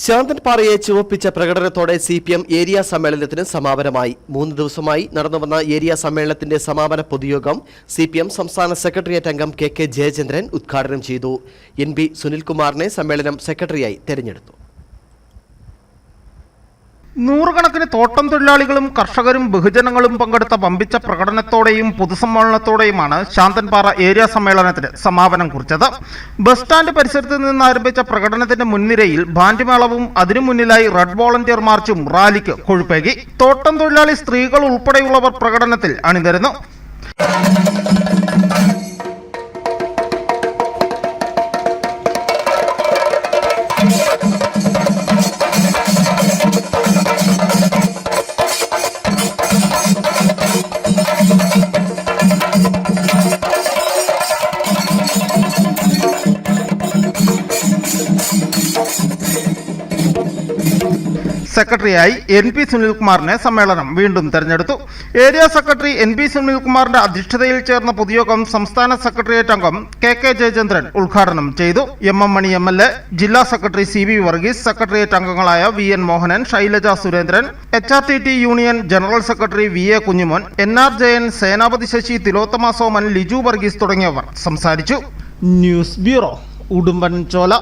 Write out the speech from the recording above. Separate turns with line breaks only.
ശാന്തൻപാറയെ ചുവപ്പിച്ച പ്രകടനത്തോടെ CPM area സമ്മേളനത്തിന് സമാപനമായി. 3 ദിവസമായി നടന്നുവന്ന area സമ്മേളനത്തിന്റെ സമാപന പൊതുയോഗം CPM സംസ്ഥാന സെക്രട്ടേറിയറ്റ് അംഗം KK ജയചന്ദ്രൻ ഉദ്ഘാടനം ചെയ്തു. NB സുനിൽകുമാറിനെ സമ്മേളനം സെക്രട്ടറിയായി തെരഞ്ഞെടുത്തു.
നൂറുകണക്കിന് തോട്ടം തൊഴിലാളികളും കർഷകരും ബഹുജനങ്ങളും പങ്കെടുത്ത വമ്പിച്ച പ്രകടനത്തോടെയും പൊതുസമ്മേളനത്തോടെയുമാണ് ശാന്തൻപാറ ഏരിയ സമ്മേളനത്തിന് സമാപനം കുറിച്ചത്. ബസ് സ്റ്റാൻഡ് പരിസരത്ത് നിന്ന് ആരംഭിച്ച പ്രകടനത്തിന്റെ മുൻനിരയിൽ ബാൻഡ്മേളവും അതിനു മുന്നിലായി റെഡ് വോളണ്ടിയർ മാർച്ചും റാലിക്ക് കൊഴുപ്പേകി. തോട്ടം തൊഴിലാളി സ്ത്രീകൾ ഉൾപ്പെടെയുള്ളവർ പ്രകടനത്തിൽ അണിനിരന്നു. സെക്രട്ടറിയായി NP സുനിൽകുമാറിനെ സമ്മേളനം വീണ്ടും തെരഞ്ഞെടുത്തു. ഏരിയ സെക്രട്ടറി NP സുനിൽകുമാറിന്റെ അധ്യക്ഷതയിൽ ചേർന്ന പൊതുയോഗം സംസ്ഥാന സെക്രട്ടേറിയറ്റ് അംഗം KK ജയചന്ദ്രൻ ഉദ്ഘാടനം ചെയ്തു. MM മണി MLA, ജില്ലാ സെക്രട്ടറി CB വർഗീസ്, സെക്രട്ടേറിയറ്റ് അംഗങ്ങളായ VN Mohanan, Shailaja Surendran, HRTT union general secretary VA Kunjumon, NRJN സേനാപതി ശശി, തിലോത്തമ സോമൻ, ലിജു വർഗീസ് തുടങ്ങിയവർ സംസാരിച്ചു. News bureau, Udumbanchola.